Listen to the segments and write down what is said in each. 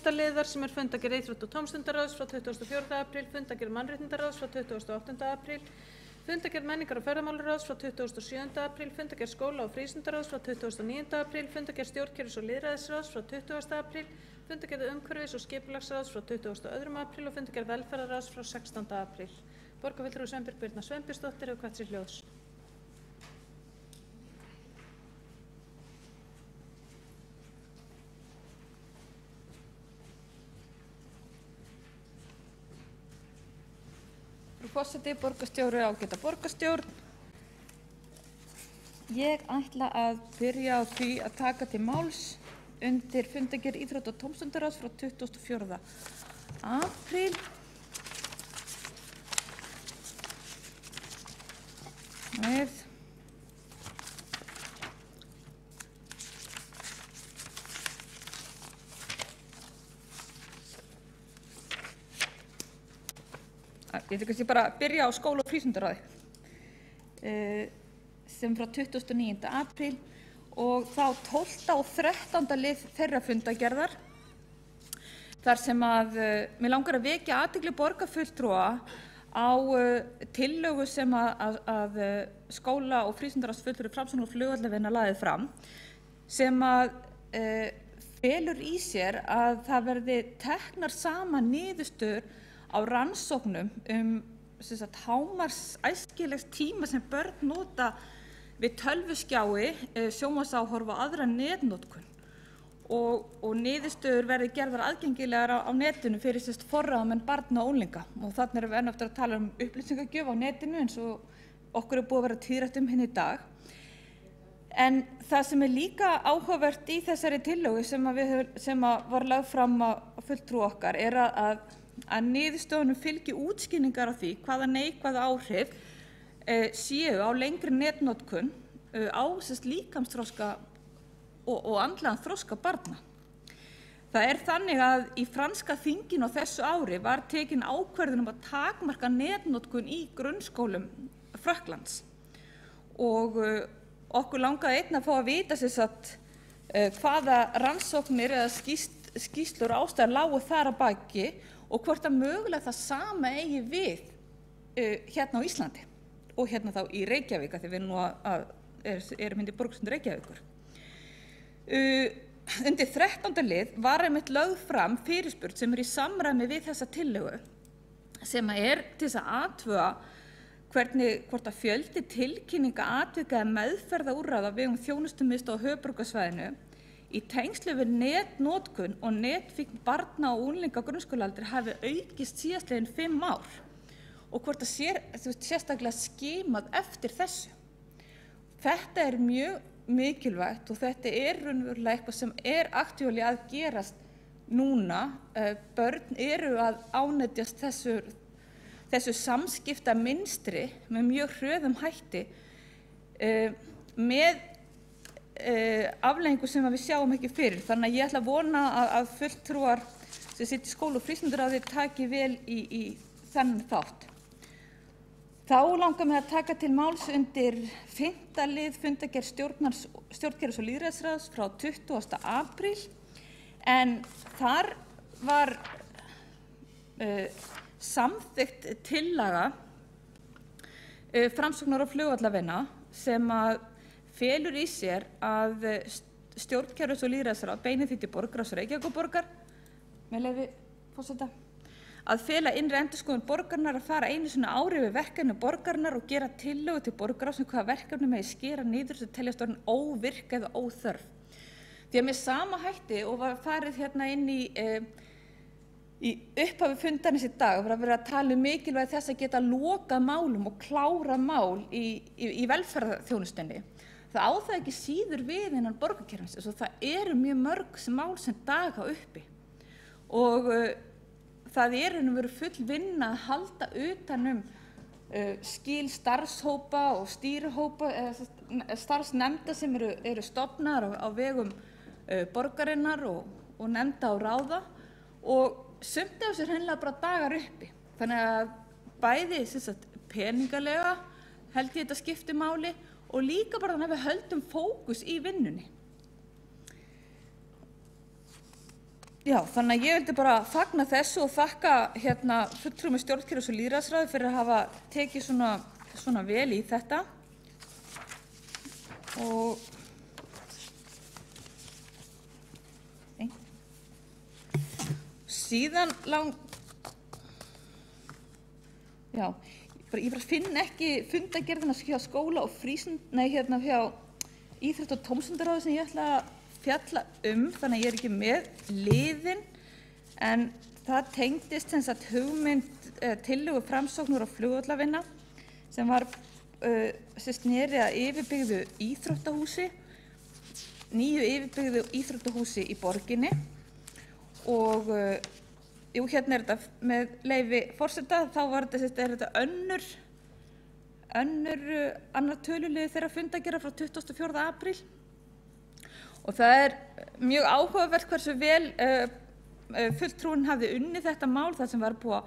Næsta liðar sem fundargerð íþrótta- og tómstundaráðs frá 24. apríl, fundargerð mannréttindaráðs frá 28. apríl, fundargerð menningar- og ferðamálaráðs frá 27. apríl, fundargerð skóla- og frístundaráðs frá 29. apríl, fundargerð stjórnkerfis- og lýðræðisráðs frá 20. apríl, fundargerð umhverfis- og skipulagsráðs frá 22. apríl og fundargerð velferðarráðs frá 16. apríl. Borgarfulltrúi Sveinbjörg Birna Sveinbjörnsdóttir hefur kvatt sér hljóðs. Frú forseti, borgarstjóri, ágæta borgarstjórn. Ég ætla að byrja á því að taka til máls undir fundargerð íþrótta- og tómstundaráðs frá 24. apríl. Ég ætla kannski bara að byrja á skóla- og frístundaráði sem frá 29. apríl og þá 12. og 13. lið þeirra fundargerðar þar sem að mig langar að vekja athygli borgarfulltrúa á tillögu sem að skóla- og frístundaráðsfulltrúi Framsóknar og Flugvallavinna lagði fram sem að felur í sér að það verði teknar saman niðurstöður á rannsóknum hámarks æskilegs tíma sem börn nota við tölvuskjái, sjónvarpsáhorf og aðra netnotkun og niðurstöður verði gerðar aðgengilegar á netinu fyrir forráðamenn barna og unglinga og þarna erum við enn eftir að tala um upplýsingagjöf á netinu eins og okkur búið að vera tíðrætt um í dag. En það sem líka áhugavert í þessari tillögu sem var lögð fram á fulltrúa okkar að niðurstöðunum fylgi útskýringar á því hvaða neikvæðu áhrif séu á lengri netnotkun á líkamsþroska og andlegan þroska barna. Það er þannig að í franska þinginu á þessu ári var tekin ákvörðun að takmarka netnotkun í grunnskólum Frakklands og okkur langaði einnig að fá að vita hvaða rannsóknir eða skýrslur ástæður lágu þar að baki og hvort að mögulega það sama eigi við hérna á Íslandi og hérna þá í Reykjavík því við nú erum hindi borgarstjórn Reykjavíkur. Undir 13. lið var einmitt lögð fram fyrirspurn sem í samræmi við þessa tillögu sem til þess að athuga hvort að fjöldi tilkynninga atvika eða meðferðarúrræða á vegum þjónustumiðstöðva á höfuðborgarsvæðinu í tengslu við netnotkun og netfíkn barna og unglinga á grunnskólaaldri hafi aukist síðastliðin 5 ár og hvort að sérstaklega skimað eftir þessu. Þetta er mjög mikilvægt og þetta er raunverulega eitthvað sem aktuáli að gerast núna. Börn eru að ánetjast þessu samskiptamynstri með mjög hröðum hætti með afleiðingu sem við sjáum ekki fyrir. Þannig að ég ætla að vona að fulltrúar sem sitja í skóla- og frístundaráði taki vel í þennan þátt. Þá langar mig að taka til máls undir 5. lið fundargerð stjórnkerfis- og lýðræðisráðs frá 20. apríl en þar var samþykkt tillaga Framsóknar og Flugvallavinna sem að felur í sér að stjórnkerfis- og lýðræðisráð beini því til borgarráðs Reykjavíkurborgar, með leyfi forseta, að fela innri endurskoðun borgarinnar að fara einu sinni á ári við verkefni borgarinnar og gera tillögu til borgarráðs hvaða verkefni megi skera niður sem teljast orðin óvirk eða óþörf. Því að með sama hætti og var farið hérna inn í upphafi fundarins í dag var að vera að tala mikilvægi þess að geta lokað málum og klára mál í velferðarþjónustunni. Það á það ekki síður við innan borgarkerfisins og það eru mjög mörg mál sem daga uppi og það verið full vinna að halda utan skil starfshópa og stýrihópa starfsnefnda sem eru stofnaðar á vegum borgarinnar og nefnda og ráða og sumt af þessu hreinlega bara dagar uppi. Þannig að bæði peningalega held ég þetta skipti máli og líka bara þannig að við höldum fókus í vinnunni. Já, þannig að ég vildi bara fagna þessu og þakka fulltrúum í stjórnkerfis- og lýðræðisráði fyrir að hafa tekið svona vel í þetta. Og síðan ég bara finn ekki fundargerðina hjá skóla og hjá íþrótta- og tómstundaráði sem ég ætla að fjalla þannig að ég er ekki með liðin, en það tengdist sem sagt hugmynd tillögu Framsóknar og flugvallavinna sem var sem sneri að yfirbyggðu íþróttahúsi, nýju yfirbyggðu íþróttahúsi í borginni. Og hérna er þetta með leyfi forseta, þá var þetta annar tölulið þeirra fundargerðar frá 24. apríl. Og það er mjög áhugavert hversu vel fulltrúinn hafði unnið þetta mál, þar sem var búið að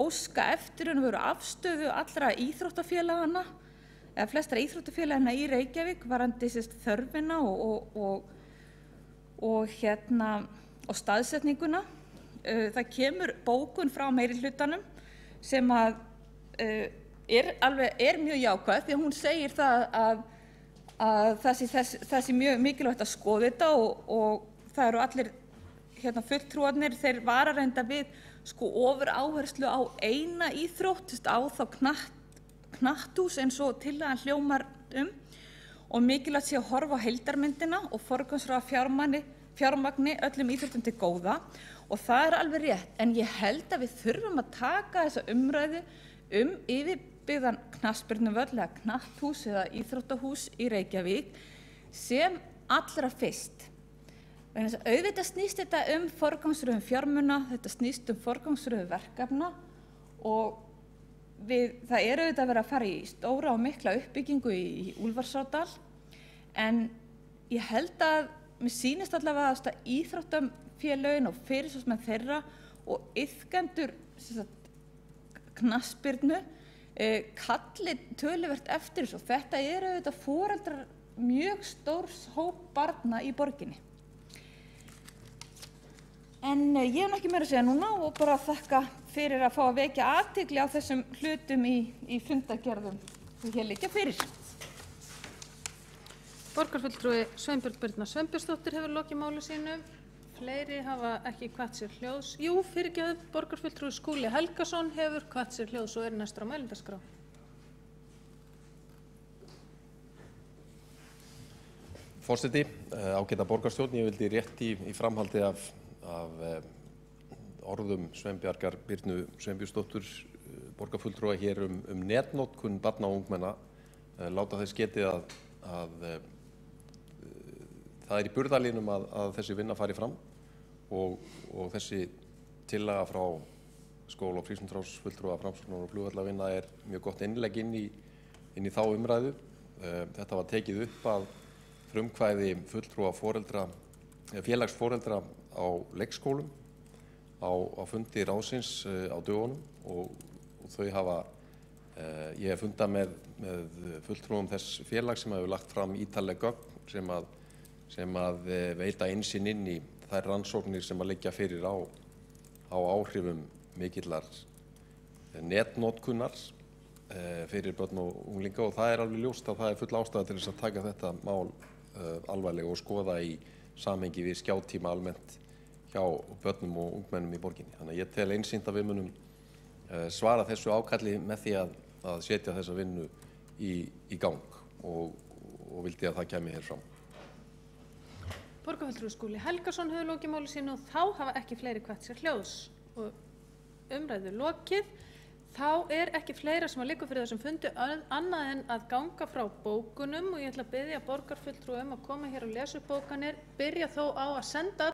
óska eftir og veru afstöðu allra íþróttafélagana, eða flestra íþróttafélagana í Reykjavík varðandi þörfina og staðsetninguna. Það kemur bókun frá meirihlutanum sem að er mjög jákvæð, því að hún segir það að það sé mjög mikilvægt að skoða þetta og það eru allir fulltrúarnir, þeir vara reynda við ofur áherslu á eina íþrótt, á þá knatthús eins og tillagan hljómar og mikilvægt sé að horfa á heildarmyndina og forgangsraða fjármagni öllum íþróttum til góða. Og það er alveg rétt, en ég held að við þurfum að taka þessa umræðu yfirbyggðan knattspyrnuvöll eða knatthús eða íþróttahús í Reykjavík sem allra fyrst. Auðvitað snýst þetta forgangsröðun fjármuna, þetta snýst forgangsröðun verkefna og það er auðvitað að vera að fara í stóra og mikla uppbyggingu í Úlfarsárdal, en ég held að mér sýnist allavega að íþróttafélögin og fyrirsvarsmenn þeirra og iðkendur knattspyrnu kalli töluvert eftir þessu. Þetta eru auðvitað foreldrar mjög stórs hóp barna í borginni. En ég hef ekki meira að segja núna og bara þakka fyrir að fá að vekja athygli á þessum hlutum í fundargerðum sem hér liggja fyrir. Borgarfulltrúi Sveinbjörg Birna Sveinbjörnsdóttir hefur lokið máli sínu. Fleiri hafa ekki kvatt sér hljóðs. Jú, fyrirgefðu, borgarfulltrúi Skúli Helgason hefur kvatt sér hljóðs og er næstur á mælendaskrá. Forseti, ágæta borgarstjórn, ég vildi rétt í framhaldi af orðum Sveinbjargar Birnu Sveinbjörnsdóttur borgarfulltrúa hér netnotkun barna og ungmenna láta þess getið að það er í burðarlínum að þessi vinna fari fram og þessi tillaga frá skóla- og frístundaráðsfulltrúa Framsóknar og flugvallavinna er mjög gott innlegg inn í þá umræðu. Þetta var tekið upp að frumkvæði fulltrúa félagsforeldra á leikskólum á fundi ráðsins á dögunum og þau hafa ég hef fundað með fulltrúum þess félags sem hefur lagt fram ítarleg gögn sem að veita innsýn inn í þær rannsóknir sem að liggja fyrir á áhrifum mikillar netnotkunar fyrir börn og unglinga og það er alveg ljóst að það er full ástæða til þess að taka þetta mál alvarlega og skoða í samhengi við skjátíma almennt hjá börnum og ungmennum í borginni. Þannig að ég tel einsýnt að við munum svara þessu ákalli með því að setja þessa vinnu í gang og vildi að það kæmi hér fram. Borgarfulltrúi Skúli Helgason hefur lokið máli sínu og þá hafa ekki fleiri kvatt sér hljóðs og umræðu lokið. Þá er ekki fleira sem að liggur fyrir þessum fundi annað en að ganga frá bókunum og ég ætla að biðja borgarfulltrúa að koma hér og lesa upp bókanir, byrja þó á að senda